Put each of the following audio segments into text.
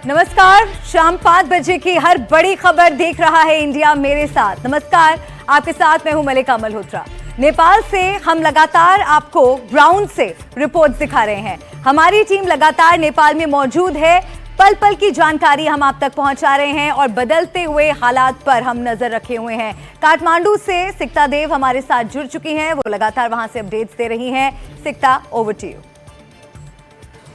नमस्कार, शाम 5 बजे की हर बड़ी खबर देख रहा है इंडिया मेरे साथ। नमस्कार, आपके साथ मैं हूं मलिका मल्होत्रा। नेपाल से हम लगातार आपको ग्राउंड से रिपोर्ट्स दिखा रहे हैं। हमारी टीम लगातार नेपाल में मौजूद है, पल पल की जानकारी हम आप तक पहुंचा रहे हैं और बदलते हुए हालात पर हम नजर रखे हुए हैं। काठमांडू से सिक्ता देव हमारे साथ जुड़ चुकी हैं, वो लगातार वहां से अपडेट्स दे रही हैं। सिक्ता, ओवर टू यू।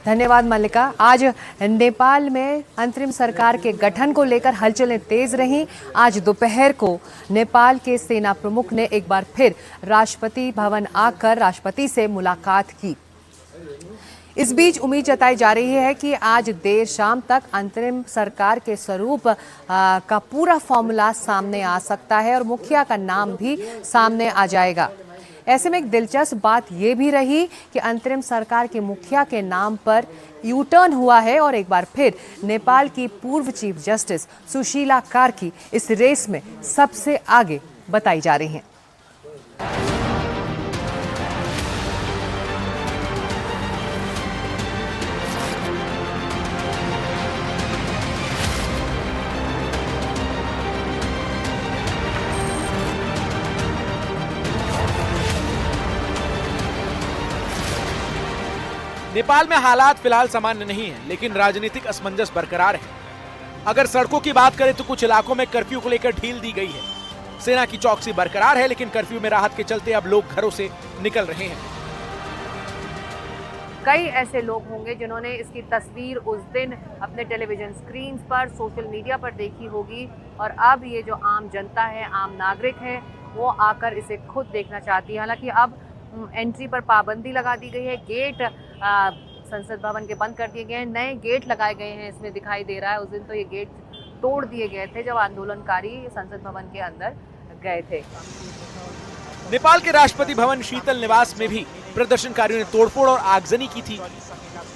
धन्यवाद मल्लिका। आज नेपाल में अंतरिम सरकार के गठन को लेकर हलचलें तेज रहीं। आज दोपहर को नेपाल के सेना प्रमुख ने एक बार फिर राष्ट्रपति भवन आकर राष्ट्रपति से मुलाकात की। इस बीच उम्मीद जताई जा रही है कि आज देर शाम तक अंतरिम सरकार के स्वरूप का पूरा फॉर्मूला सामने आ सकता है और मुखिया का नाम भी सामने आ जाएगा। ऐसे में एक दिलचस्प बात यह भी रही कि अंतरिम सरकार के मुखिया के नाम पर यू टर्न हुआ है और एक बार फिर नेपाल की पूर्व चीफ जस्टिस सुशीला कार्की इस रेस में सबसे आगे बताई जा रही हैं। नेपाल में हालात फिलहाल सामान्य नहीं है, लेकिन राजनीतिक असमंजस बरकरार है। अगर सड़कों की बात करें तो कुछ इलाकों में कर्फ्यू को लेकर ढील दी गई है। सेना की चौकसी बरकरार है, लेकिन कर्फ्यू में राहत के चलते अब लोग घरों से निकल रहे हैं। कई ऐसे लोग होंगे जिन्होंने इसकी तस्वीर उस दिन अपने टेलीविजन स्क्रीन पर, सोशल मीडिया पर देखी होगी और अब ये जो आम जनता है, आम नागरिक है, वो आकर इसे खुद देखना चाहती है। हालांकि अब एंट्री पर पाबंदी लगा दी गई है। गेट संसद भवन के बंद कर दिए गए हैं, नए गेट लगाए गए हैं, इसमें दिखाई दे रहा है। उस दिन तो ये गेट तोड़ दिए गए थे जब आंदोलनकारी संसद भवन के अंदर गए थे। नेपाल के राष्ट्रपति भवन शीतल निवास में भी प्रदर्शनकारियों ने तोड़फोड़ और आगजनी की थी।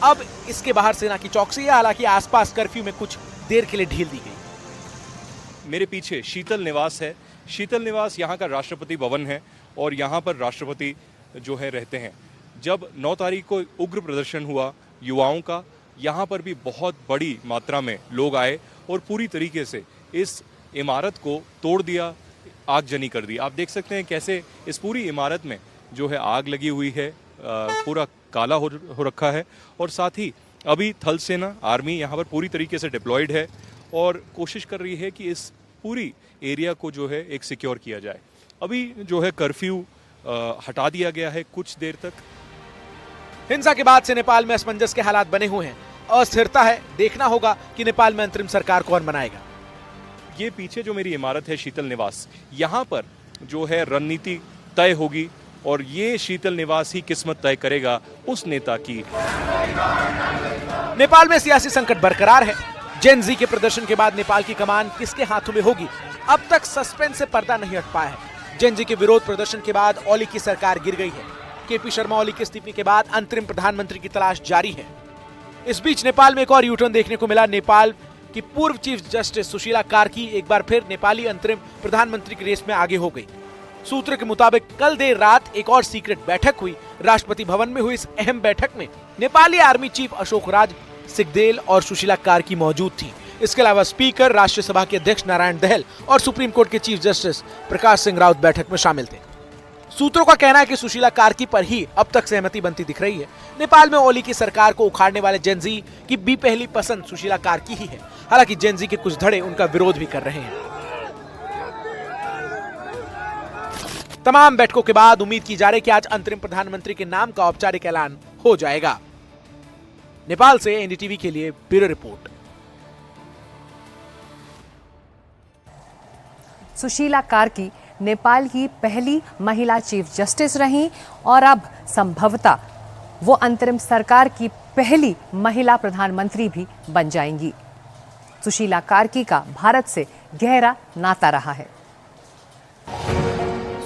अब इसके बाहर सेना की चौकसी है, हालांकि आसपास कर्फ्यू में कुछ देर के लिए ढील दी गई। मेरे पीछे शीतल निवास है। शीतल निवास यहाँ का राष्ट्रपति भवन है और यहाँ पर राष्ट्रपति जो है रहते हैं। जब 9 तारीख को उग्र प्रदर्शन हुआ युवाओं का, यहाँ पर भी बहुत बड़ी मात्रा में लोग आए और पूरी तरीके से इस इमारत को तोड़ दिया, आगजनी कर दी। आप देख सकते हैं कैसे इस पूरी इमारत में जो है आग लगी हुई है, पूरा काला हो रखा है और साथ ही अभी थल सेना आर्मी यहाँ पर पूरी तरीके से डिप्लॉयड है और कोशिश कर रही है कि इस पूरी एरिया को जो है एक सिक्योर किया जाए। अभी जो है कर्फ्यू हटा दिया गया है कुछ देर तक। हिंसा के बाद से नेपाल में असमंजस के हालात बने हुए हैं, अस्थिरता है। देखना होगा कि नेपाल में अंतरिम सरकार कौन बनाएगा। ये पीछे जो मेरी इमारत है शीतल निवास, यहाँ पर जो है रणनीति तय होगी और ये शीतल निवास ही किस्मत तय करेगा उस नेता की। नेपाल में सियासी संकट बरकरार है। जेन जी के प्रदर्शन के बाद नेपाल की कमान किसके हाथों में होगी, अब तक सस्पेंस से पर्दा नहीं हट पाया है। जेन जी के विरोध प्रदर्शन के बाद ओली की सरकार गिर गई है। केपी शर्मा ओली के इस्तीफे के बाद अंतरिम प्रधानमंत्री की तलाश जारी है। इस बीच नेपाल में एक और यूटर्न देखने को मिला। नेपाल की पूर्व चीफ जस्टिस सुशीला कार्की एक बार फिर नेपाली अंतरिम प्रधानमंत्री की रेस में आगे हो गई। सूत्र के मुताबिक कल देर रात एक और सीक्रेट बैठक हुई। राष्ट्रपति भवन में हुई इस अहम बैठक में नेपाली आर्मी चीफ अशोक राज सिगदेल और सुशीला कार्की मौजूद थी। इसके अलावा स्पीकर, राष्ट्रीय सभा के अध्यक्ष नारायण दहल और सुप्रीम कोर्ट के चीफ जस्टिस प्रकाश सिंह राउत बैठक में शामिल थे। सूत्रों का कहना है कि सुशीला कार्की पर ही अब तक सहमति बनती दिख रही है। नेपाल में ओली की सरकार को उखाड़ने वाले जेन जी की भी पहली पसंद सुशीला कार्की ही है। हालांकि जेन जी के कुछ धड़े उनका विरोध भी कर रहे हैं। तमाम बैठकों के बाद उम्मीद की जा रही है कि आज अंतरिम प्रधानमंत्री के नाम का औपचारिक ऐलान हो जाएगा। नेपाल से एनडीटीवी के लिए ब्यूरो रिपोर्ट। सुशीला कार्की नेपाल की पहली महिला चीफ जस्टिस रहीं और अब संभवतः वो अंतरिम सरकार की पहली महिला प्रधानमंत्री भी बन जाएंगी। सुशीला कार्की का भारत से गहरा नाता रहा है।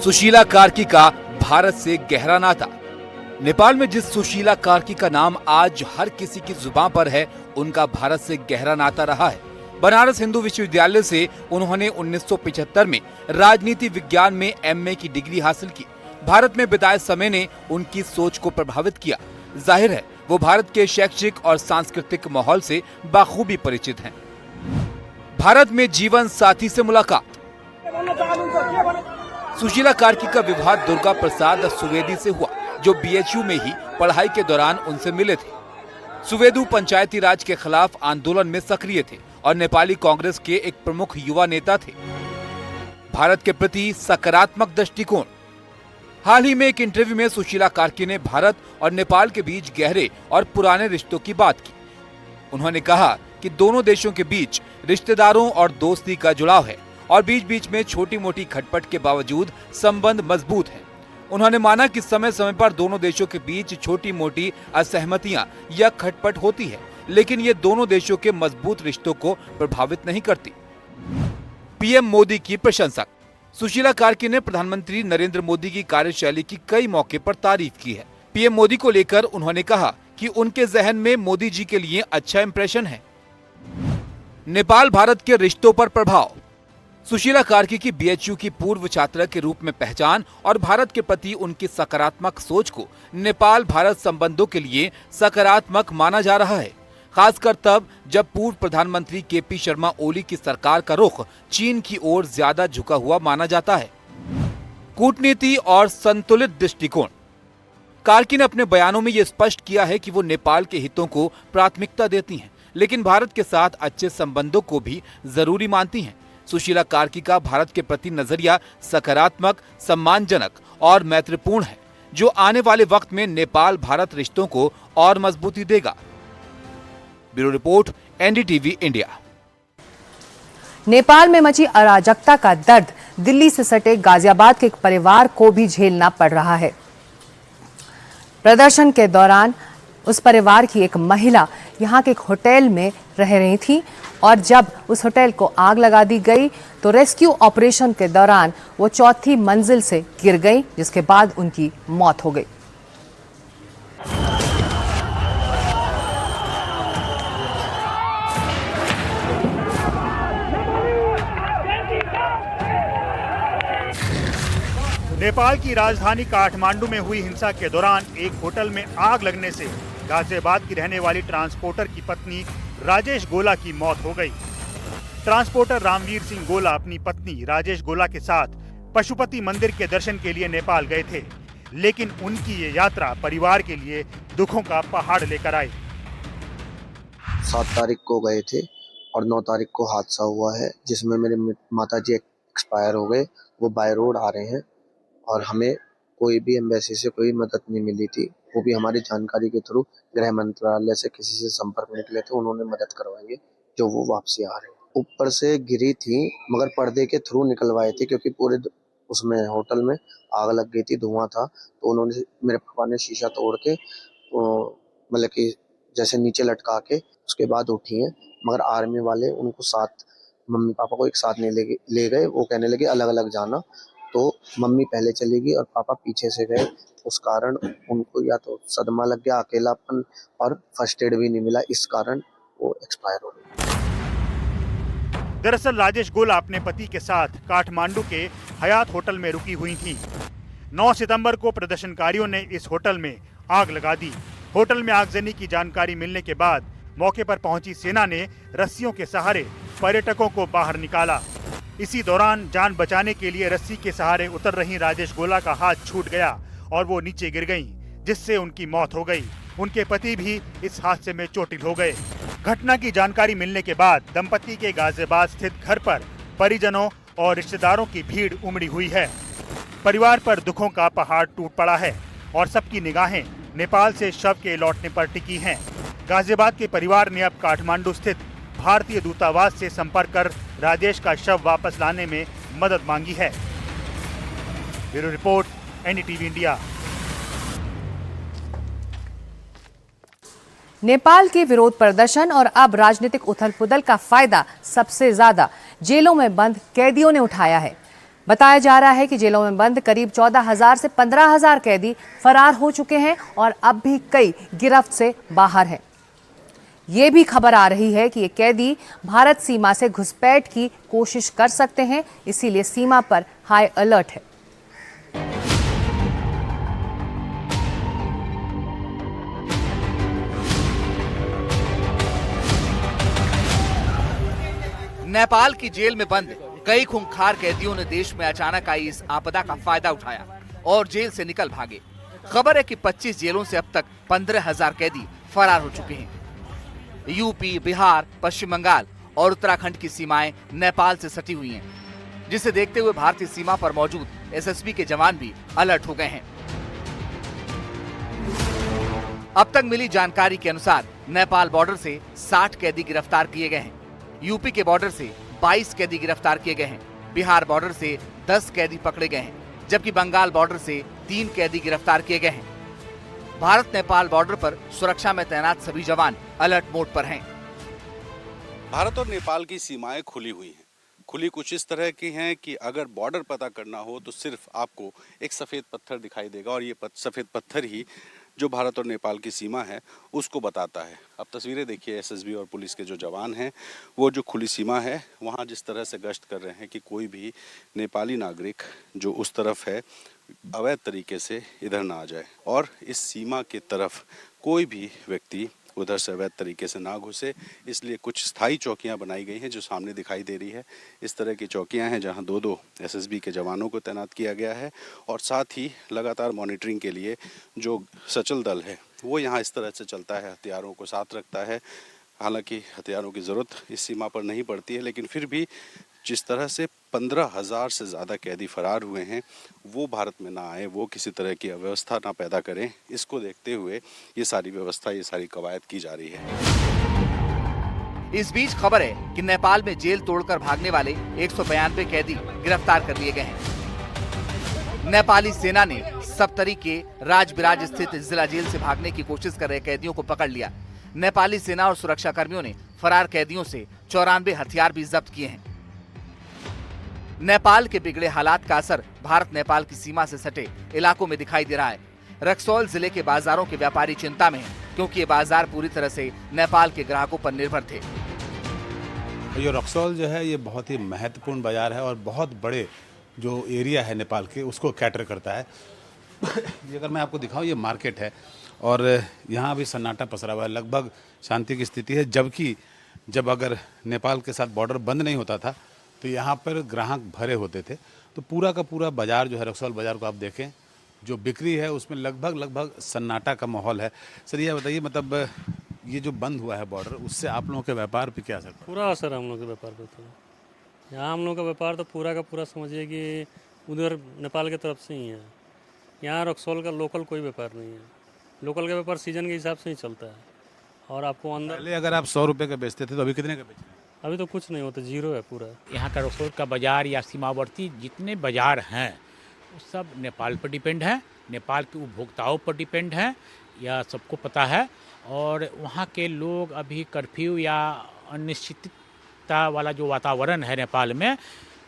सुशीला कार्की का भारत से गहरा नाता। नेपाल में जिस सुशीला कार्की का नाम आज हर किसी की जुबान पर है, उनका भारत से गहरा नाता रहा है। बनारस हिंदू विश्वविद्यालय से उन्होंने 1975 में राजनीति विज्ञान में एमए की डिग्री हासिल की। भारत में बिताए समय ने उनकी सोच को प्रभावित किया। जाहिर है वो भारत के शैक्षिक और सांस्कृतिक माहौल से बाखूबी परिचित हैं। भारत में जीवन साथी से मुलाकात। सुशीला कार्की का विवाह दुर्गा प्रसाद सुवेदी से हुआ, जो बीएचयू में ही पढ़ाई के दौरान उनसे मिले थे। सुवेदु पंचायती राज के खिलाफ आंदोलन में सक्रिय थे और नेपाली कांग्रेस के एक प्रमुख युवा नेता थे। भारत के प्रति सकारात्मक दृष्टिकोण। हाल ही में एक इंटरव्यू में सुशीला कार्की ने भारत और नेपाल के बीच गहरे और पुराने रिश्तों की बात की। उन्होंने कहा कि दोनों देशों के बीच रिश्तेदारों और दोस्ती का जुड़ाव है और बीच बीच में छोटी मोटी खटपट के बावजूद संबंध मजबूत है। उन्होंने माना कि समय समय पर दोनों देशों के बीच छोटी मोटी असहमतियां या खटपट होती है, लेकिन ये दोनों देशों के मजबूत रिश्तों को प्रभावित नहीं करती। पीएम मोदी की प्रशंसा। सुशीला कार्की ने प्रधानमंत्री नरेंद्र मोदी की कार्यशैली की कई मौके पर तारीफ की है। पीएम मोदी को लेकर उन्होंने कहा कि उनके जहन में मोदी जी के लिए अच्छा इंप्रेशन है। नेपाल भारत के रिश्तों पर प्रभाव। सुशीला कार्की की बीएचयू की पूर्व छात्रा के रूप में पहचान और भारत के प्रति उनकी सकारात्मक सोच को नेपाल भारत संबंधों के लिए सकारात्मक माना जा रहा है, खासकर तब जब पूर्व प्रधानमंत्री केपी शर्मा ओली की सरकार का रुख चीन की ओर ज्यादा झुका हुआ माना जाता है। कूटनीति और संतुलित दृष्टिकोण। कार्की ने अपने बयानों में ये स्पष्ट किया है कि वो नेपाल के हितों को प्राथमिकता देती हैं, लेकिन भारत के साथ अच्छे संबंधों को भी जरूरी मानती हैं। सुशीला कार्की का भारत के प्रति नजरिया सकारात्मक, सम्मानजनक और मैत्रीपूर्ण है, जो आने वाले वक्त में नेपाल भारत रिश्तों को और मजबूती देगा। Bureau report, NDTV India. Nepal में मची अराजकता का दर्द दिल्ली से सटे गाजियाबाद के एक परिवार को भी झेलना पड़ रहा है। प्रदर्शन के दौरान उस परिवार की एक महिला यहाँ के एक होटल में रह रही थी और जब उस होटल को आग लगा दी गई तो रेस्क्यू ऑपरेशन के दौरान वो चौथी मंजिल से गिर गई, जिसके बाद उनकी मौत हो गई। नेपाल की राजधानी काठमांडू में हुई हिंसा के दौरान एक होटल में आग लगने से गाजियाबाद की रहने वाली ट्रांसपोर्टर की पत्नी राजेश गोला की मौत हो गई। ट्रांसपोर्टर रामवीर सिंह गोला अपनी पत्नी राजेश गोला के साथ पशुपति मंदिर के दर्शन के लिए नेपाल गए थे, लेकिन उनकी ये यात्रा परिवार के लिए दुखों का पहाड़ लेकर आई। 7 तारीख को गए थे और 9 तारीख को हादसा हुआ है, जिसमें मेरे माताजी एक्सपायर हो गए। वो बाय रोड आ रहे हैं और हमें कोई भी एम्बेसी से कोई मदद नहीं मिली थी। वो भी हमारी जानकारी के थ्रू गृह मंत्रालय से किसी से संपर्क में निकले थे, उन्होंने मदद करवाई है, जो वो वापसी आ रहे हैं। ऊपर से गिरी थी मगर पर्दे के थ्रू निकलवाए थे, क्योंकि पूरे उसमें होटल में आग लग गई थी, धुआं था। तो उन्होंने, मेरे पापा ने शीशा तोड़ के मतलब कि जैसे नीचे लटका के उसके बाद उठी हैं। मगर आर्मी वाले उनको साथ, मम्मी पापा को एक साथ नहीं ले गए। वो कहने लगे अलग अलग जाना, तो मम्मी पहले चली गई और पापा पीछे से गए। उस कारण उनको या तो सदमा लग गया, अकेलापन, और फर्स्ट एड भी नहीं मिला, इस कारण वो एक्सपायर हो गए। दरअसल राजेश गोला अपने पति के साथ काठमांडू के हयात होटल में रुकी हुई थी। 9 सितंबर को प्रदर्शनकारियों ने इस होटल में आग लगा दी। होटल में आगजनी की जानकारी मिलने के बाद मौके पर पहुंची सेना ने रस्सियों के सहारे पर्यटकों को बाहर निकाला। इसी दौरान जान बचाने के लिए रस्सी के सहारे उतर रही राजेश गोला का हाथ छूट गया और वो नीचे गिर गईं, जिससे उनकी मौत हो गई। उनके पति भी इस हादसे में चोटिल हो गए। घटना की जानकारी मिलने के बाद दंपति के गाजियाबाद स्थित घर पर परिजनों और रिश्तेदारों की भीड़ उमड़ी हुई है। परिवार पर दुखों का पहाड़ टूट पड़ा है और सबकी निगाहें नेपाल से शव के लौटने पर टिकी हैं। गाजियाबाद के परिवार ने अब काठमांडू स्थित भारतीय दूतावास से संपर्क कर राजेश का शव वापस लाने में मदद मांगी है। Bureau report, NDTV India. Nepal के विरोध प्रदर्शन और अब राजनीतिक उथल-पुथल का फायदा सबसे ज्यादा जेलों में बंद कैदियों ने उठाया है। बताया जा रहा है कि जेलों में बंद करीब 14,000 से 15,000 कैदी फरार हो चुके हैं और अब भी कई गिरफ्त से बाहर हैं। ये भी खबर आ रही है कि ये कैदी भारत सीमा से घुसपैठ की कोशिश कर सकते हैं, इसीलिए सीमा पर हाई अलर्ट है। नेपाल की जेल में बंद कई खूंखार कैदियों ने देश में अचानक आई इस आपदा का फायदा उठाया और जेल से निकल भागे। खबर है कि 25 जेलों से अब तक 15,000 कैदी फरार हो चुके हैं। यूपी, बिहार, पश्चिम बंगाल और उत्तराखंड की सीमाएं नेपाल से सटी हुई हैं, जिसे देखते हुए भारतीय सीमा पर मौजूद एसएसबी के जवान भी अलर्ट हो गए हैं। अब तक मिली जानकारी के अनुसार नेपाल बॉर्डर से 60 कैदी गिरफ्तार किए गए हैं। यूपी के बॉर्डर से 22 कैदी गिरफ्तार किए गए हैं। बिहार बॉर्डर से 10 कैदी पकड़े गए हैं, जबकि बंगाल बॉर्डर से 3 कैदी गिरफ्तार किए गए हैं। भारत नेपाल बॉर्डर पर सुरक्षा में तैनात सभी जवान अलर्ट मोड पर हैं। भारत और नेपाल की सीमाएं खुली हुई हैं। खुली कुछ इस तरह की हैं कि अगर बॉर्डर पता करना हो तो सिर्फ आपको एक सफ़ेद पत्थर दिखाई देगा और ये सफ़ेद पत्थर ही जो भारत और नेपाल की सीमा है उसको बताता है। अब तस्वीरें देखिए, एसएसबी और पुलिस के जो जवान हैं वो जो खुली सीमा है वहाँ जिस तरह से गश्त कर रहे हैं कि कोई भी नेपाली नागरिक जो उस तरफ है अवैध तरीके से इधर ना आ जाए और इस सीमा की तरफ कोई भी व्यक्ति उधर से अवैध तरीके से ना घुसे, इसलिए कुछ स्थायी चौकियां बनाई गई हैं जो सामने दिखाई दे रही है। इस तरह की चौकियां हैं जहां 2-2 एसएसबी के जवानों को तैनात किया गया है और साथ ही लगातार मॉनिटरिंग के लिए जो सचल दल है वो यहां इस तरह से चलता है, हथियारों को साथ रखता है। हालांकि हथियारों की ज़रूरत इस सीमा पर नहीं पड़ती है, लेकिन फिर भी जिस तरह से 15,000 से ज़्यादा कैदी फरार हुए हैं वो भारत में ना आए, वो किसी तरह की अव्यवस्था ना पैदा करें, इसको देखते हुए ये सारी व्यवस्था, ये सारी कवायद की जा रही है। इस बीच खबर है कि नेपाल में जेल तोड़कर भागने वाले 192 कैदी गिरफ्तार कर लिए गए हैं। नेपाली सेना ने सप्तरी के राजबिराज स्थित जिला जेल से भागने की कोशिश कर रहे कैदियों को पकड़ लिया। नेपाली सेना और सुरक्षा कर्मियों ने फरार कैदियों से 94 हथियार भी जब्त किए हैं। नेपाल के बिगड़े हालात का असर भारत नेपाल की सीमा से सटे इलाकों में दिखाई दे रहा है। रक्सौल जिले के बाजारों के व्यापारी चिंता में हैं, क्योंकि ये बाजार पूरी तरह से नेपाल के ग्राहकों पर निर्भर थे। ये रक्सौल जो है ये बहुत ही महत्वपूर्ण बाजार है और बहुत बड़े जो एरिया है नेपाल के उसको कैटर करता है। ये अगर मैं आपको दिखाऊं, ये मार्केट है और यहाँ भी सन्नाटा पसरा हुआ है, लगभग शांति की स्थिति है। जबकि जब अगर नेपाल के साथ बॉर्डर बंद नहीं होता था तो यहाँ पर ग्राहक भरे होते थे। तो पूरा का पूरा बाजार जो है, रक्सौल बाजार को आप देखें, जो बिक्री है उसमें लगभग सन्नाटा का माहौल है। सर ये बताइए, मतलब ये जो बंद हुआ है बॉर्डर, उससे आप लोगों के व्यापार पे क्या असर पड़ा? पूरा असर है हम लोग के व्यापार पे। तो यहाँ हम लोग का व्यापार तो पूरा का पूरा समझिए कि उधर नेपाल के तरफ से ही है। यहाँ रक्सौल का लोकल कोई व्यापार नहीं है। लोकल का व्यापार सीजन के हिसाब से ही चलता है। और आपको अंदर पहले अगर आप 100 रुपये का बेचते थे तो अभी कितने का बेच रहे हैं? अभी तो कुछ नहीं होता, जीरो है पूरा। यहाँ का रक्सौल का बाज़ार या सीमावर्ती जितने बाज़ार हैं वो सब नेपाल पर डिपेंड है, नेपाल के उपभोक्ताओं पर डिपेंड है, यह सबको पता है। और वहाँ के लोग अभी कर्फ्यू या अनिश्चितता वाला जो वातावरण है नेपाल में,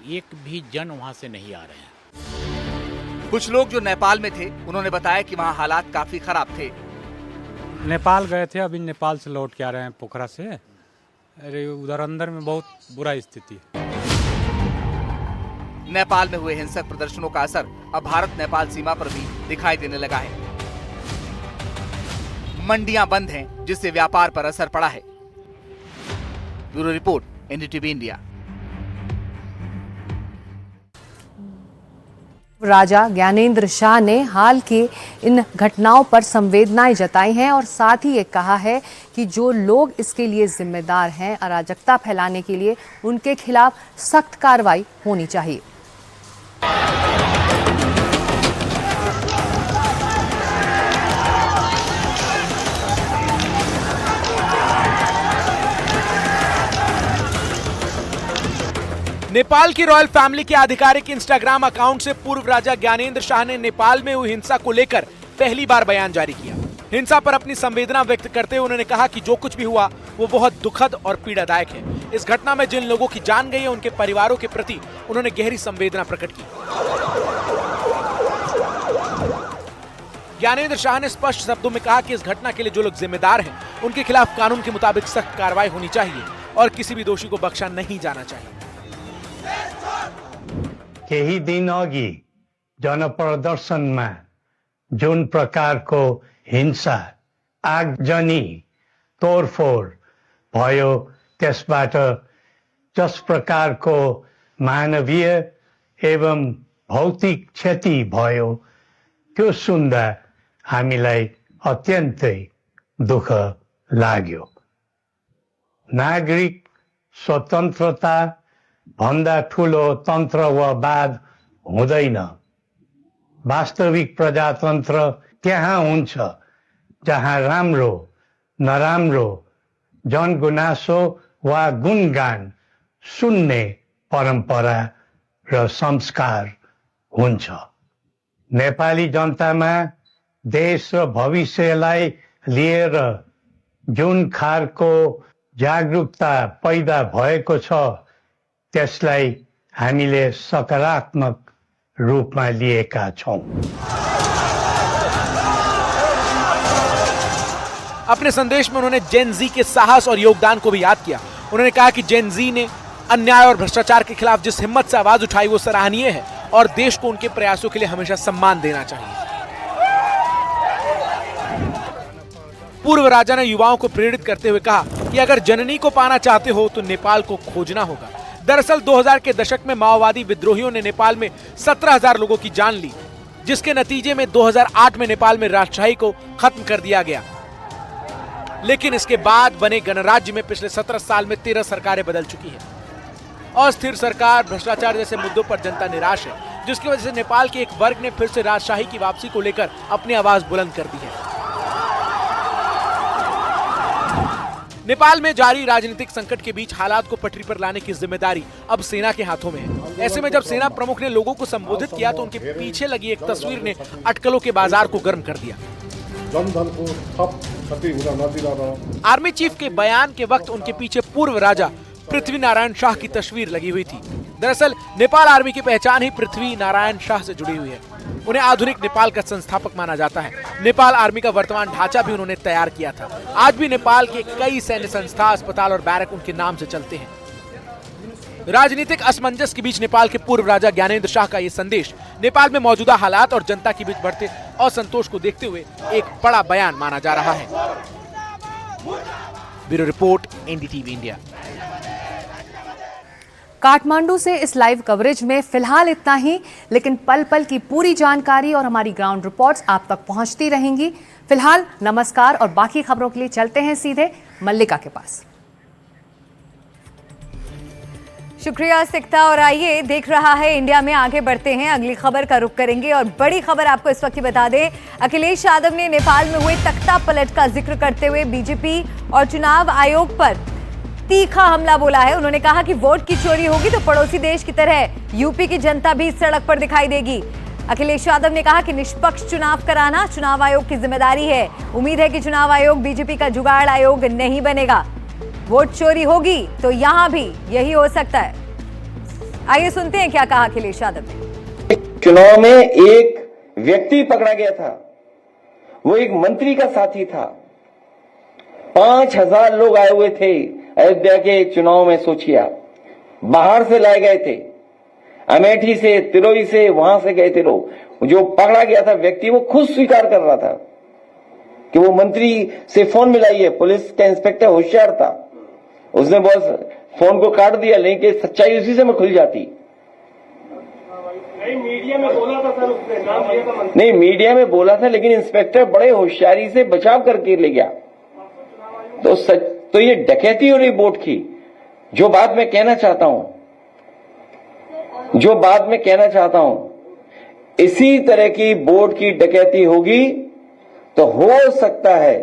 एक भी जन वहाँ से नहीं आ रहे हैं। कुछ लोग जो नेपाल में थे उन्होंने बताया कि वहाँ हालात काफी खराब थे। नेपाल गए थे, अभी नेपाल से लौट के आ रहे हैं पोखरा से। अरे उधर अंदर में बहुत बुरा स्थिति है। नेपाल में हुए हिंसक प्रदर्शनों का असर अब भारत नेपाल सीमा पर भी दिखाई देने लगा है। मंडियां बंद हैं, जिससे व्यापार पर असर पड़ा है। Bureau report, NDTV India. Raja Gyanendra Shah ने हाल की इन घटनाओं पर संवेदनाएं जताई हैं और साथ ही ये कहा है कि जो लोग इसके लिए जिम्मेदार हैं, अराजकता फैलाने के लिए, उनके खिलाफ सख्त कार्रवाई होनी चाहिए। नेपाल की रॉयल फैमिली के आधिकारिक इंस्टाग्राम अकाउंट से पूर्व राजा ज्ञानेंद्र शाह ने नेपाल में हुई हिंसा को लेकर पहली बार बयान जारी किया। हिंसा पर अपनी संवेदना व्यक्त करते हुए उन्होंने कहा कि जो कुछ भी हुआ वो बहुत दुखद और पीड़ादायक है। इस घटना में जिन लोगों की जान गई है उनके परिवारों के प्रति उन्होंने गहरी संवेदना प्रकट की। ज्ञानेंद्र शाह ने स्पष्ट शब्दों में कहा कि इस घटना के लिए जो लोग जिम्मेदार हैं उनके खिलाफ कानून के मुताबिक सख्त कार्रवाई होनी चाहिए और किसी भी दोषी को बख्शा नहीं जाना चाहिए। केही दिन अघि जनप्रदर्शनमा जुन प्रकारको हिंसा, आगजनी, तोडफोड भयो, त्यसबाट जस प्रकार को मानवीय एवं भौतिक क्षति भयो त्यो सुन्दा हामीलाई अत्यन्तै दुःख लाग्यो। नागरिक स्वतन्त्रता भन्दा ठुलो तन्त्रवाद हुँदैन। वास्तविक प्रजातन्त्र त्यहाँ हुन्छ जहाँ राम्रो नराम्रो जनगुनासो वा गुणगान सुन्ने परम्परा र संस्कार हुन्छ। नेपाली जनतामा देश र भविष्यलाई लिएर जुन खालको जागरुकता पैदा भएको छ त्यसलाई हामीले सकारात्मक रूपमा लिएका छौं। अपने संदेश में उन्होंने जेन जी के साहस और योगदान को भी याद किया। उन्होंने कहा कि जेन जी ने अन्याय और भ्रष्टाचार के खिलाफ जिस हिम्मत से आवाज उठाई वो सराहनीय है और देश को उनके प्रयासों के लिए हमेशा सम्मान देना चाहिए। पूर्व राजा ने युवाओं को प्रेरित करते हुए कहा कि अगर जननी को पाना चाहते हो तो नेपाल को खोजना होगा। दरअसल 2000 के दशक में माओवादी विद्रोहियों ने नेपाल में 17,000 लोगों की जान ली, जिसके नतीजे में 2008 में नेपाल में राजशाही को खत्म कर दिया गया। लेकिन इसके बाद बने गणराज्य में पिछले 17 साल में 13 सरकारें बदल चुकी हैं। अस्थिर सरकार, भ्रष्टाचार जैसे मुद्दों पर जनता निराश है, जिसकी वजह से नेपाल के एक वर्ग ने फिर से राजशाही की वापसी को लेकर अपनी आवाज बुलंद कर दी है। नेपाल में जारी राजनीतिक संकट के बीच हालात को पटरी पर लाने की जिम्मेदारी अब सेना के हाथों में है। ऐसे में जब सेना प्रमुख ने लोगों को संबोधित किया तो उनके पीछे लगी एक तस्वीर ने अटकलों के बाजार को गर्म कर दिया। आर्मी चीफ के बयान के वक्त उनके पीछे पूर्व राजा पृथ्वी नारायण शाह की तस्वीर लगी हुई थी। दरअसल नेपाल आर्मी की पहचान ही पृथ्वी नारायण शाह से जुड़ी हुई है। उन्हें आधुनिक नेपाल का संस्थापक माना जाता है। नेपाल आर्मी का वर्तमान ढांचा भी उन्होंने तैयार किया था। आज भी नेपाल के कई सैन्य संस्था, अस्पताल और बैरक उनके नाम से चलते हैं। राजनीतिक असमंजस के बीच नेपाल के पूर्व राजा ज्ञानेंद्र शाह का ये संदेश नेपाल में मौजूदा हालात और जनता के बीच बढ़ते असंतोष को देखते हुए एक बड़ा बयान माना जा रहा है। Bureau report, NDTV India. Kathmandu से इस लाइव कवरेज में फिलहाल इतना ही, लेकिन पल पल की पूरी जानकारी और हमारी ग्राउंड रिपोर्ट्स आप तक पहुंचती रहेंगी। फिलहाल नमस्कार और बाकी खबरों के लिए चलते हैं सीधे मल्लिका के पास। शुक्रिया सिकता। और आइए देख रहा है इंडिया में आगे बढ़ते हैं, अगली खबर का रुख करेंगे और बड़ी खबर आपको इस वक्त बता दें। अखिलेश यादव ने नेपाल में हुए तख्ता पलट का जिक्र करते हुए बीजेपी और चुनाव आयोग पर तीखा हमला बोला है। उन्होंने कहा कि वोट की चोरी होगी तो पड़ोसी देश की तरह यूपी की जनता भी सड़क पर दिखाई देगी। अखिलेश यादव ने कहा कि निष्पक्ष चुनाव कराना चुनाव आयोग की जिम्मेदारी है। उम्मीद है कि चुनाव आयोग बीजेपी का जुगाड़ आयोग नहीं बनेगा। वोट चोरी होगी तो यहां भी यही हो सकता है। आइए सुनते हैं क्या कहा अखिलेश यादव ने। चुनाव में एक व्यक्ति पकड़ा गया था, वो एक मंत्री का साथी था। 5,000 लोग आए हुए थे अयोध्या के चुनाव में। सोचिए आप, बाहर से लाए गए थे, अमेठी से, तिरोई से, वहां से गए थे लोग। जो पकड़ा गया था व्यक्ति वो खुद स्वीकार कर रहा था कि वो मंत्री से फोन मिलाई है। पुलिस का इंस्पेक्टर होशियार था, उसने बस फोन को काट दिया, लेकिन सच्चाई उसी से में खुल जाती। नहीं, मीडिया में बोला था सर, उसने नाम लिया था। नहीं, मीडिया में बोला था, लेकिन इंस्पेक्टर बड़े होशियारी से बचाव करके ले गया। तो ये डकैती हो रही वोट की। जो बात मैं कहना चाहता हूं, इसी तरह की वोट की डकैती होगी तो हो सकता है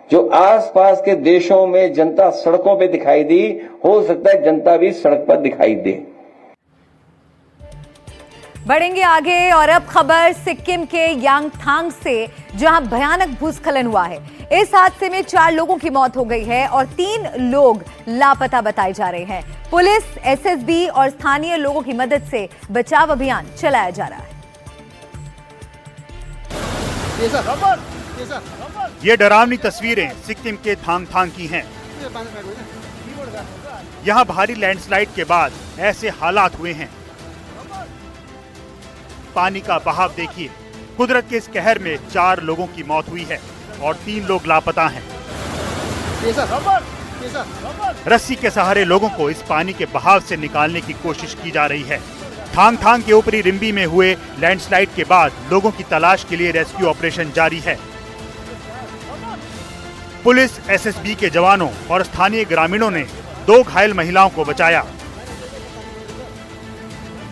जो आसपास के देशों में जनता सड़कों पे दिखाई दी, हो सकता है जनता भी सड़क पर दिखाई दे। बढ़ेंगे आगे और अब खबर सिक्किम के यांगथांग से, जहां भयानक भूस्खलन हुआ है। इस हादसे में 4 लोगों की मौत हो गई है और 3 लोग लापता बताए जा रहे हैं। पुलिस, एसएसबी और स्थानीय लोगों की मदद से बचाव अभियान चलाया जा रहा है। ये डरावनी तस्वीरें सिक्किम के थांगथांग की हैं। यहाँ भारी लैंडस्लाइड के बाद ऐसे हालात हुए हैं। पानी का बहाव देखिए। कुदरत के इस कहर में 4 लोगों की मौत हुई है और 3 लोग लापता हैं। रस्सी के सहारे लोगों को इस पानी के बहाव से निकालने की कोशिश की जा रही है। थांग थांग के ऊपरी रिम्बी में हुए लैंडस्लाइड के बाद लोगों की तलाश के लिए रेस्क्यू ऑपरेशन जारी है। पुलिस, एसएसबी के जवानों और स्थानीय ग्रामीणों ने 2 घायल महिलाओं को बचाया।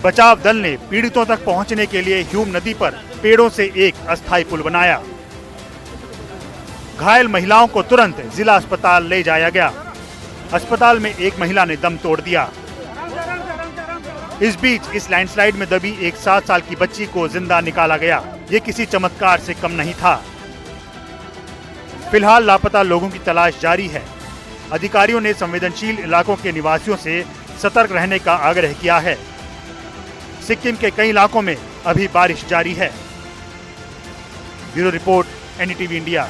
बचाव दल ने पीड़ितों तक पहुंचने के लिए ह्यूम नदी पर पेड़ों से एक अस्थायी पुल बनाया। घायल महिलाओं को तुरंत जिला अस्पताल ले जाया गया। अस्पताल में एक महिला ने दम तोड़ दिया। इस बीच इस लैंडस्लाइड में दबी एक 7 साल की बच्ची को जिंदा निकाला गया। ये किसी चमत्कार से कम नहीं था। फिलहाल लापता लोगों की तलाश जारी है। अधिकारियों ने संवेदनशील इलाकों के निवासियों से सतर्क रहने का आग्रह किया है। सिक्किम के कई इलाकों में अभी बारिश जारी है। Bureau report, NDTV India.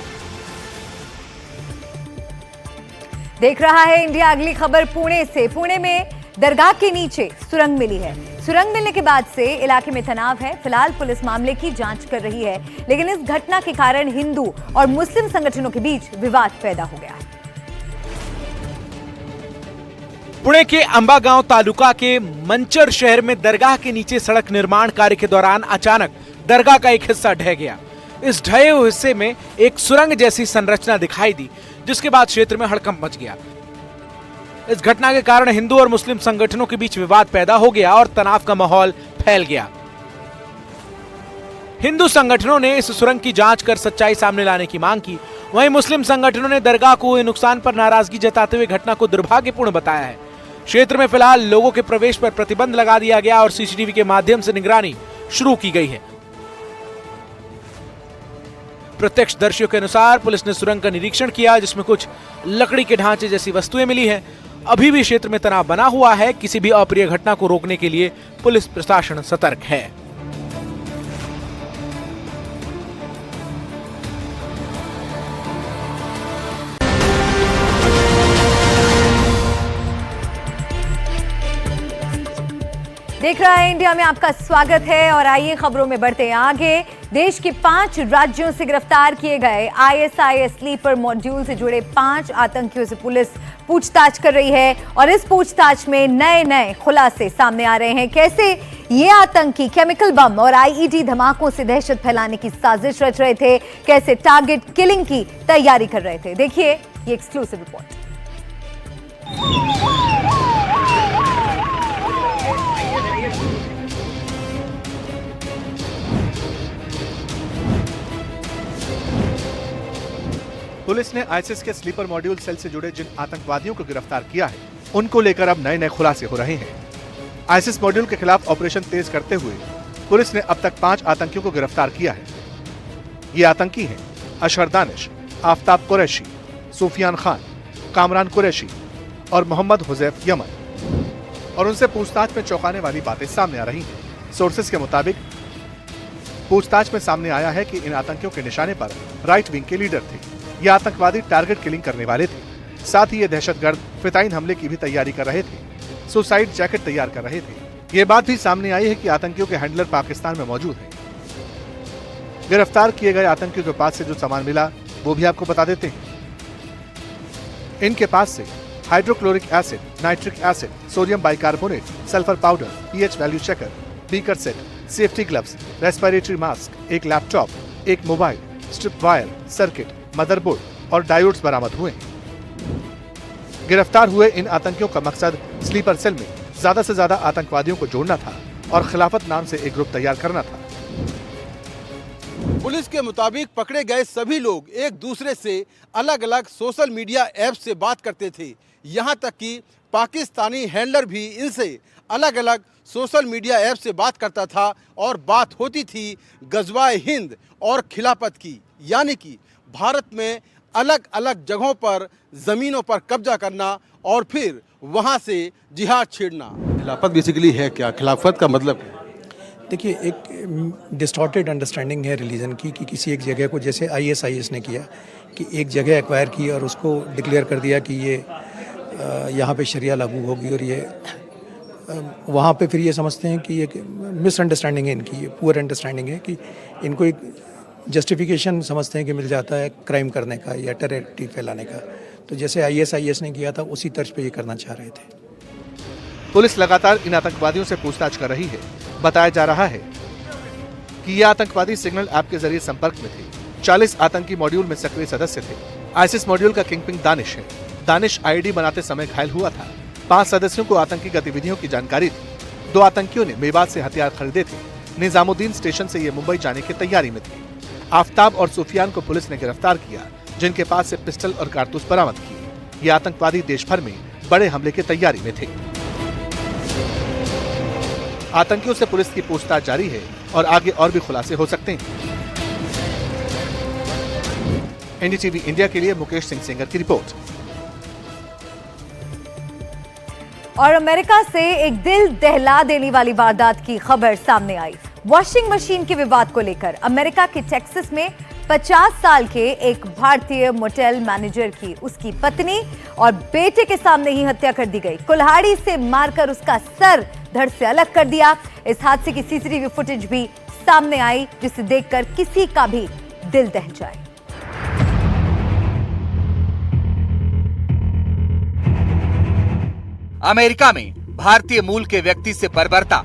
देख रहा है इंडिया। अगली खबर पुणे से। पुणे में दरगाह के नीचे सुरंग मिली है। सुरंग मिलने के बाद से इलाके में तनाव है। फिलहाल पुलिस मामले की जांच कर रही है, लेकिन इस घटना के कारण हिंदू और मुस्लिम संगठनों के बीच विवाद पैदा हो गया है। पुणे के अंबागांव तालुका के मंचर शहर में दरगाह के नीचे सड़क निर्माण कार्य के दौरान अचानक दरगाह का एक हिस्सा ढह गया। इस ढहे हुए हिस्से में एक सुरंग जैसी संरचना दिखाई दी, जिसके बाद क्षेत्र में हड़कंप मच गया। इस घटना के कारण हिंदू और मुस्लिम संगठनों के बीच विवाद पैदा हो गया और तनाव का माहौल फैल गया। हिंदू संगठनों ने इस सुरंग की जांच कर सच्चाई सामने लाने की मांग की। वहीं मुस्लिम संगठनों ने दरगाह को हुए नुकसान पर नाराजगी जताते हुए घटना को दुर्भाग्यपूर्ण बताया है। क्षेत्र में फिलहाल लोगों के प्रवेश पर प्रतिबंध लगा दिया गया और सीसीटीवी के माध्यम से निगरानी शुरू की गई है। प्रत्यक्षदर्शियों के अनुसार पुलिस ने सुरंग का निरीक्षण किया, जिसमें कुछ लकड़ी के ढांचे जैसी वस्तुएं मिली हैं। अभी भी क्षेत्र में तनाव बना हुआ है। किसी भी अप्रिय घटना को रोकने के लिए पुलिस प्रशासन सतर्क है। देख रहा है इंडिया में आपका स्वागत है और आइए खबरों में बढ़ते हैं आगे। देश के 5 राज्यों से गिरफ्तार किए गए आईएसआईएस स्लीपर मॉड्यूल से जुड़े 5 आतंकियों से पुलिस पूछताछ कर रही है और इस पूछताछ में नए खुलासे सामने आ रहे हैं। कैसे ये आतंकी केमिकल बम और आईईडी धमाकों से दहशत फैलाने की साजिश रच रहे थे, कैसे टारगेट किलिंग की तैयारी कर रहे थे। देखिए ये एक्सक्लूसिव रिपोर्ट। पुलिस ने आईएसआईएस के स्लीपर मॉड्यूल सेल से जुड़े जिन आतंकवादियों को गिरफ्तार किया है, उनको लेकर अब नए खुलासे हो रहे हैं। आईएसआईएस मॉड्यूल के खिलाफ ऑपरेशन तेज करते हुए पुलिस ने अब तक 5 आतंकियों को गिरफ्तार किया है। ये आतंकी हैं अशहर दानिश, आफताब कुरैशी, सुफियान खान, कामरान कुरैशी और मोहम्मद हुजैफ यमन। और उनसे पूछताछ में चौंकाने वाली बातें सामने आ रही हैं। सोर्सेस के मुताबिक पूछताछ में सामने आया है कि इन आतंकियों के निशाने पर राइट विंग के लीडर थे। ये आतंकवादी टारगेट किलिंग करने वाले थे। साथ ही ये दहशतगर्द फिताइन हमले की भी तैयारी कर रहे थे, सुसाइड जैकेट तैयार कर रहे थे। ये बात भी सामने आई है कि आतंकियों के हैंडलर पाकिस्तान में मौजूद हैं। गिरफ्तार किए गए आतंकियों के पास से जो सामान मिला वो भी आपको बता देते हैं। इनके पास से hydrochloric acid, nitric acid, sodium bicarbonate, sulphur powder, pH value checker, beaker set, safety gloves, respiratory mask, एक लैपटॉप, एक mobile, strip wire, circuit, motherboard और डायोड्स बरामद हुए हैं। गिरफ्तार हुए इन आतंकियों का मकसद स्लीपर सेल में ज्यादा से ज्यादा आतंकवादियों को जोड़ना था और खिलाफत नाम से एक ग्रुप तैयार करना था। पुलिस के मुताबिक पकड़े गए सभी लोग एक दूसरे से अलग अलग सोशल मीडिया ऐप्स से बात करते थे। यहाँ तक कि पाकिस्तानी हैंडलर भी इनसे अलग अलग सोशल मीडिया ऐप से बात करता था और बात होती थी गजवाए हिंद और खिलाफत की, यानी कि भारत में अलग अलग जगहों पर जमीनों पर कब्जा करना और फिर वहां से जिहाद छेड़ना। खिलाफत बेसिकली है क्या? खिलाफत का मतलब क्या? देखिए, एक डिस्टॉर्टेड अंडरस्टैंडिंग है रिलीजन की कि किसी एक जगह को, जैसे आईएसआईएस ने किया कि एक जगह एक्वायर की और उसको डिक्लेयर कर दिया कि ये यहाँ पे शरिया लागू होगी, और ये वहाँ पे फिर ये समझते हैं कि एक मिसअंडरस्टैंडिंग है इनकी, ये पुअर अंडरस्टैंडिंग है कि इनको एक जस्टिफिकेशन समझते हैं कि मिल जाता है क्राइम करने का या टेररिटी फैलाने का। तो जैसे ISIS ने किया था उसी तर्ज पे ये करना चाह रहे थे। पुलिस लगातार इन आतंकवादियों से पूछताछ कर रही है। बताया जा रहा है कि ये आतंकवादी सिग्नल ऐप के जरिए संपर्क में थे। 40 आतंकी मॉड्यूल में सक्रिय सदस्य थे। आईसिस मॉड्यूल का किंगपिन दानिश है। दानिश आईडी बनाते समय घायल हुआ था। 5 सदस्यों को आतंकी गतिविधियों की जानकारी थी। 2 आतंकियों ने मेवात से हथियार खरीदे थे। निजामुद्दीन स्टेशन से ये मुंबई जाने की तैयारी में थे। आफ्ताब और सुफियान को पुलिस ने गिरफ्तार किया, जिनके पास से पिस्टल और कारतूस बरामद किए। ये आतंकवादी देश भर में बड़े हमले की तैयारी में थे। आतंकियों से पुलिस की पूछताछ जारी है और आगे और भी खुलासे हो सकते हैं। एनडीटीवी इंडिया के लिए मुकेश सिंह सेंगर की रिपोर्ट। और अमेरिका से एक दिल दहला देने वाली वारदात की खबर सामने आई। वॉशिंग मशीन के विवाद को लेकर अमेरिका के टेक्सास में 50 साल के एक भारतीय मोटेल मैनेजर की उसकी पत्नी और बेटे के सामने ही हत्या कर दी गई। कुल्हाड़ी से मारकर उसका सर धड़ से अलग कर दिया। इस हादसे की सीसीटीवी फुटेज भी सामने आई, जिसे देखकर किसी का भी दिल दह जाए। अमेरिका में भारतीय मूल के व्यक्ति से बर्बरता।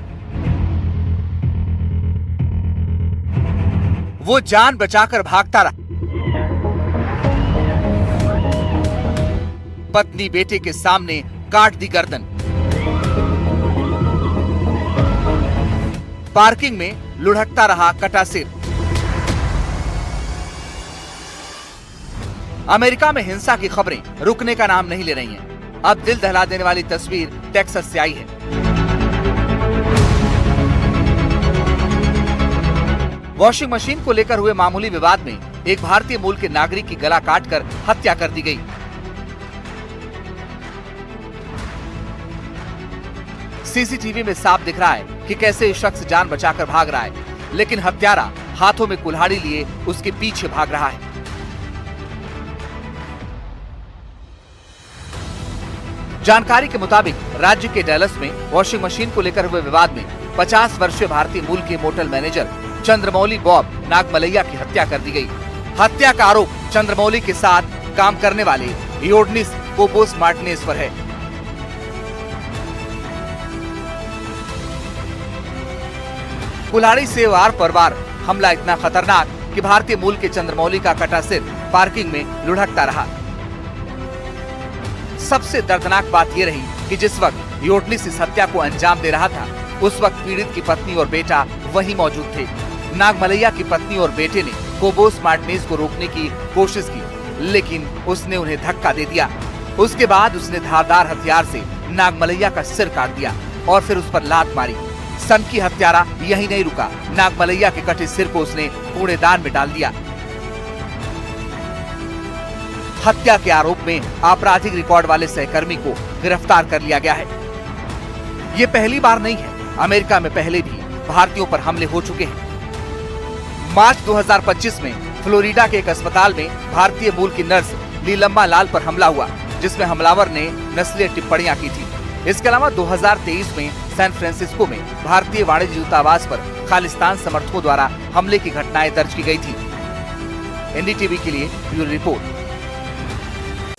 वो जान बचाकर भागता रहा। पत्नी बेटे के सामने काट दी गर्दन। पार्किंग में लुढ़कता रहा कटा सिर। अमेरिका में हिंसा की खबरें रुकने का नाम नहीं ले रही हैं। अब दिल दहला देने वाली तस्वीर टेक्सास से आई है। वॉशिंग मशीन को लेकर हुए मामूली विवाद में एक भारतीय मूल के नागरिक की गला काटकर हत्या कर दी गई। सीसीटीवी में साफ दिख रहा है कि कैसे ये शख्स जान बचाकर भाग रहा है, लेकिन हत्यारा हाथों में कुल्हाड़ी लिए उसके पीछे भाग रहा है। जानकारी के मुताबिक राज्य के डैलस में वॉशिंग मशीन को लेकर हुए विवाद में 50 वर्षीय भारतीय मूल के मोटल मैनेजर चंद्रमौली बॉब नागमलैया की हत्या कर दी गई। हत्या का आरोप चंद्रमौली के साथ काम करने वाले योडनिस कोबोस मार्टिनेज पर है। कुल्हाड़ी से वार पर वार हमला इतना खतरनाक कि भारतीय मूल के चंद्रमौली का कटा सिर पार्किंग में लुढ़कता रहा। सबसे दर्दनाक बात यह रही कि जिस वक्त योडनिस इस हत्या को अंजाम दे रहा था, उस वक्त पीड़ित की पत्नी और बेटा वहीं मौजूद थे। नागमलैया की पत्नी और बेटे ने कोबोस मार्टिनेज को रोकने की कोशिश की, लेकिन उसने उन्हें धक्का दे दिया। उसके बाद उसने धारदार हथियार से नागमलैया का सिर काट दिया और फिर उस पर लात मारी। सनकी हत्यारा यही नहीं रुका, नागमलैया के कटे सिर को उसने कूड़ेदान में डाल दिया। हत्या के आरोप में आपराधिक रिकॉर्ड वाले सहकर्मी को गिरफ्तार कर लिया गया है। ये पहली बार नहीं है, अमेरिका में पहले भी भारतीयों पर हमले हो चुके हैं। मार्च 2025 में फ्लोरिडा के एक अस्पताल में भारतीय मूल की नर्स लीलम्मा लाल पर हमला हुआ, जिसमें हमलावर ने नस्लीय टिप्पणियां की थी। इसके अलावा 2023 में सैन फ्रांसिस्को में भारतीय वाणिज्य दूतावास पर खालिस्तान समर्थकों द्वारा हमले की घटनाएं दर्ज की गई थी। एनडीटीवी के लिए ब्यूरो रिपोर्ट।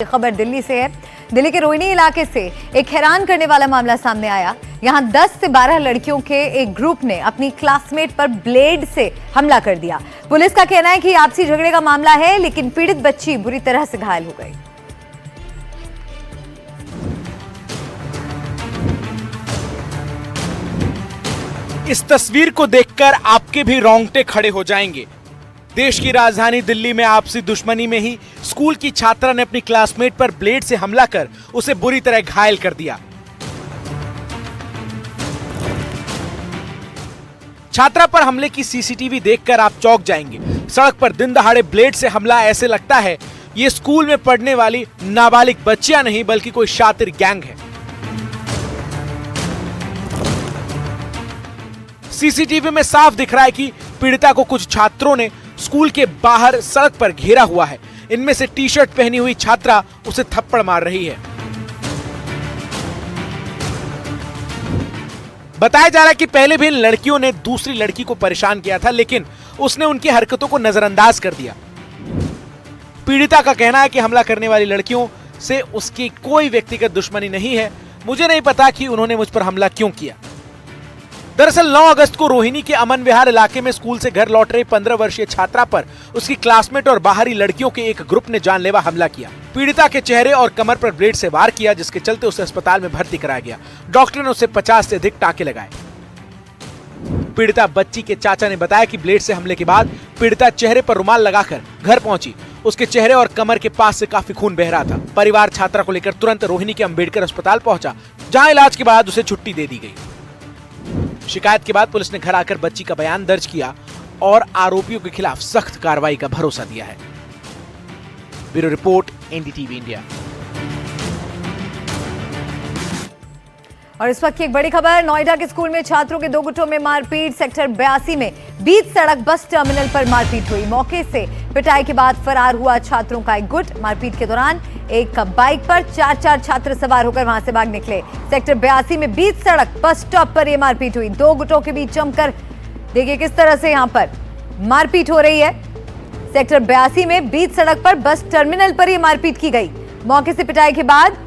खबर दिल्ली से है। दिल्ली के रोहिणी इलाके से एक हैरान करने वाला मामला सामने आया। यहां 10 से 12 लड़कियों के एक ग्रुप ने अपनी क्लासमेट पर ब्लेड से हमला कर दिया। पुलिस का कहना है कि आपसी झगड़े का मामला है, लेकिन पीड़ित बच्ची बुरी तरह से घायल हो गई। इस तस्वीर को देखकर आपके भी रोंगटे खड़े हो जाएंगे। देश की राजधानी दिल्ली में आपसी दुश्मनी में ही स्कूल की छात्रा ने अपनी क्लासमेट पर ब्लेड से हमला कर उसे बुरी तरह घायल कर दिया। छात्रा पर हमले की सीसीटीवी देखकर आप चौंक जाएंगे। सड़क पर दिन दहाड़े ब्लेड से हमला, ऐसे लगता है ये स्कूल में पढ़ने वाली नाबालिग बच्चियां नहीं बल्कि कोई शातिर गैंग है। सीसीटीवी में साफ दिख रहा है कि पीड़िता को कुछ छात्रों ने स्कूल के बाहर सड़क पर घेरा हुआ है। इनमें से टी शर्ट पहनी हुई छात्रा उसे थप्पड़ मार रही है। बताया जा रहा है कि पहले भी इन लड़कियों ने दूसरी लड़की को परेशान किया था, लेकिन उसने उनकी हरकतों को नजरअंदाज कर दिया। पीड़िता का कहना है कि हमला करने वाली लड़कियों से उसकी कोई व्यक्तिगत दुश्मनी नहीं है। मुझे नहीं पता कि उन्होंने मुझ पर हमला क्यों किया। दरअसल 9 अगस्त को रोहिणी के अमन विहार इलाके में स्कूल से घर लौट रही 15 वर्षीय छात्रा पर उसकी क्लासमेट और बाहरी लड़कियों के एक ग्रुप ने जानलेवा हमला किया। पीड़िता के चेहरे और कमर पर ब्लेड से वार किया, जिसके चलते उसे अस्पताल में भर्ती कराया गया। डॉक्टर ने उसे 50 से अधिक टाँके लगाए। पीड़िता बच्ची के चाचा ने बताया कि ब्लेड से हमले के बाद पीड़िता चेहरे पर रुमाल लगाकर घर पहुंची। उसके चेहरे और कमर के पास से काफी खून बह रहा था। परिवार छात्रा को लेकर तुरंत रोहिणी के अंबेडकर अस्पताल पहुंचा, जहां इलाज के बाद उसे छुट्टी दे दी गई। शिकायत के बाद पुलिस ने घर आकर बच्ची का बयान दर्ज किया और आरोपियों के खिलाफ सख्त कार्रवाई का भरोसा दिया है। Bureau report, NDTV India. और इस वक्त की एक बड़ी खबर, नोएडा के स्कूल में छात्रों के 2 गुटों में मारपीट। सेक्टर 82 में बीच सड़क बस टर्मिनल पर मारपीट हुई। मौके से पिटाई के बाद फरार हुआ छात्रों का एक गुट। मारपीट के दौरान एक बाइक पर 4 छात्र सवार होकर वहां से भाग निकले। सेक्टर 82 में बीच सड़क बस स्टॉप पर यह मारपीट हुई। 2 गुटों के बीच जमकर देखिए किस तरह से यहां पर मारपीट हो रही है। सेक्टर 82 में बीच सड़क पर बस टर्मिनल पर यह मारपीट की गई। मौके से पिटाई के बाद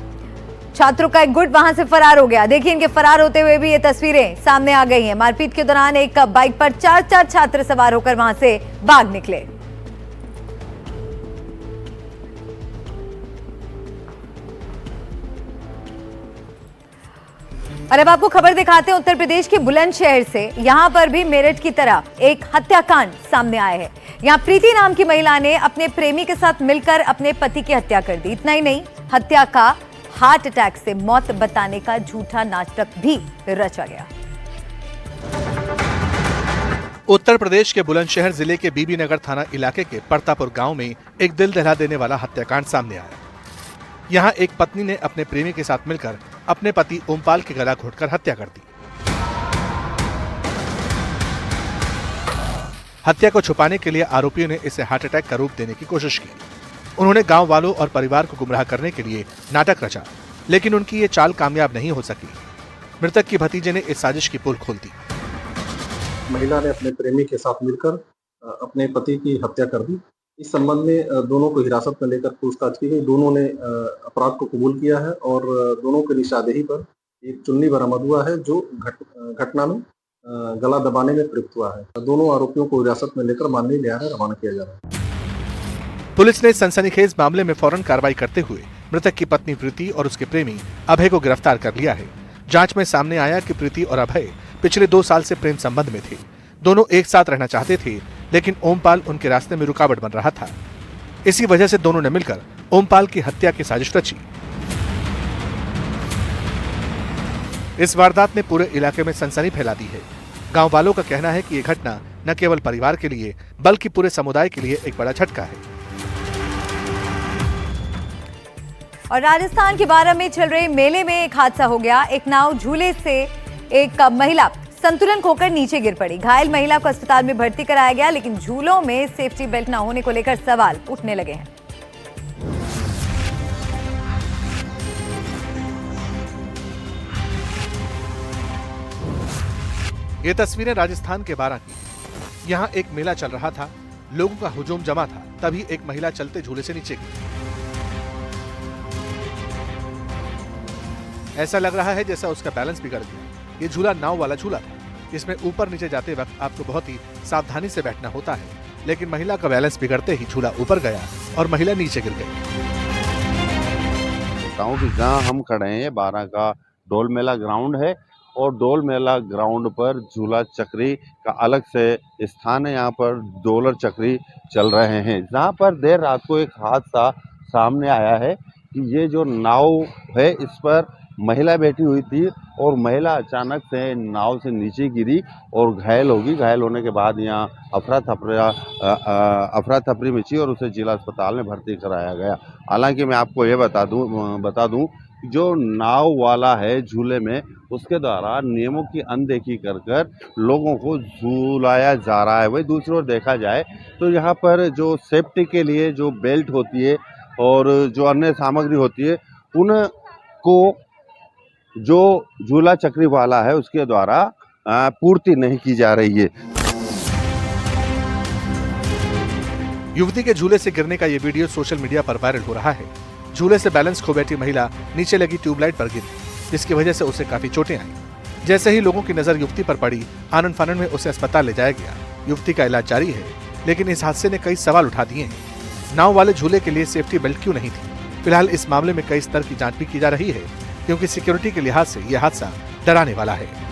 छात्रों का एक गुट वहां से फरार हो गया। देखिए इनके फरार होते हुए भी ये तस्वीरें सामने आ गई हैं। मारपीट के दौरान एक बाइक पर 4 छात्र सवार होकर वहां से भाग निकले। और अब आपको खबर दिखाते हैं उत्तर प्रदेश के बुलंदशहर से। यहां पर भी मेरठ की तरह एक हत्याकांड सामने आया है। यहां प्रीति नाम की महिला ने अपने प्रेमी के साथ मिलकर अपने पति की हत्या कर दी। इतना ही नहीं, हत्या का हार्ट अटैक से मौत बताने का झूठा नाटक भी रचा गया। उत्तर प्रदेश के बुलंदशहर जिले के बीबीनगर थाना इलाके के परतापुर गांव में एक दिल दहला देने वाला हत्याकांड सामने आया। यहां एक पत्नी ने अपने प्रेमी के साथ मिलकर अपने पति ओमपाल के गला घोटकर हत्या कर दी। हत्या को छुपाने के लिए आरोपियों ने इसे हार्ट अटैक का रूप देने की कोशिश की। उन्होंने गांव वालों और परिवार को गुमराह करने के लिए नाटक रचा, लेकिन उनकी ये चाल कामयाब नहीं हो सकी। मृतक की भतीजे ने इस साजिश की पोल खोल दी। महिला ने अपने प्रेमी के साथ मिलकर अपने पति की हत्या कर दी। इस संबंध में दोनों को हिरासत में लेकर पूछताछ की गई। दोनों ने अपराध को कबूल किया है और दोनों के निशानदेही पर एक चुन्नी बरामद हुआ है जो घटना में गला दबाने में प्रयुक्त हुआ है। दोनों आरोपियों को हिरासत में लेकर माननीय न्यायालय रवाना किया जा रहा है। पुलिस ने सनसनीखेज मामले में फौरन कार्रवाई करते हुए मृतक की पत्नी प्रीति और उसके प्रेमी अभय को गिरफ्तार कर लिया है। जांच में सामने आया कि प्रीति और अभय पिछले 2 साल से प्रेम संबंध में थे। दोनों एक साथ रहना चाहते थे, लेकिन ओमपाल उनके रास्ते में रुकावट बन रहा था। इसी वजह से दोनों ने मिलकर ओमपाल की हत्या की साजिश रची। इस वारदात ने पूरे इलाके में सनसनी फैला दी है। गांव वालों का कहना है कि यह घटना न केवल परिवार के लिए बल्कि पूरे समुदाय के लिए एक बड़ा झटका है। और राजस्थान के बारा में चल रहे मेले में एक हादसा हो गया। एक नाव झूले से एक महिला संतुलन खोकर नीचे गिर पड़ी। घायल महिला को अस्पताल में भर्ती कराया गया, लेकिन झूलों में सेफ्टी बेल्ट न होने को लेकर सवाल उठने लगे हैं। ये तस्वीरें राजस्थान के बारा की। यहाँ एक मेला चल रहा था, लोगों का हुजूम जमा था, तभी एक महिला चलते झूले से नीचे गिरी। ऐसा लग रहा है जैसा उसका बैलेंस बिगड़ गया। ये झूला नाव वाला झूला था। इसमें ऊपर नीचे जाते वक्त आपको बहुत ही सावधानी से बैठना होता है, लेकिन महिला का बैलेंस बिगड़ते ही झूला ऊपर गया और महिला नीचे गिर गई। कि जहाँ हम खड़े हैं 12 का डोल मेला ग्राउंड है और डोल मेला ग्राउंड पर झूला चक्री का अलग से स्थान है। यहाँ पर डोलर चक्री चल रहे हैं। जहाँ पर देर रात को एक हादसा सामने आया है कि ये जो नाव है इस पर महिला बैठी हुई थी और महिला अचानक से नाव से नीचे गिरी और घायल होगी। घायल होने के बाद यहाँ अफरा तफरी मची और उसे जिला अस्पताल में भर्ती कराया गया। हालांकि मैं आपको ये बता दूं जो नाव वाला है झूले में, उसके द्वारा नियमों की अनदेखी कर लोगों को झूलाया जा रहा है। वही दूसरी ओर देखा जाए तो यहाँ पर जो सेफ्टी के लिए जो बेल्ट होती है और जो अन्य सामग्री होती है, उनको जो झूला चक्री वाला है उसके द्वारा पूर्ति नहीं की जा रही है। युवती के झूले से गिरने का ये वीडियो सोशल मीडिया पर वायरल हो रहा है, झूले से बैलेंस खो बैठी महिला नीचे लगी ट्यूबलाइट पर गिरी, जिसकी वजह से उसे काफी चोटें आईं। जैसे ही लोगों की नजर युवती पर पड़ी, आनन फानन में उसे अस्पताल ले जाया गया। युवती का इलाज जारी है, लेकिन इस हादसे ने कई सवाल उठा दिए हैं। नाव वाले झूले के लिए सेफ्टी बेल्ट क्यों नहीं थी? फिलहाल इस मामले में कई स्तर की जांच भी की जा रही है, क्योंकि सिक्योरिटी के लिहाज से यह हादसा डराने वाला है।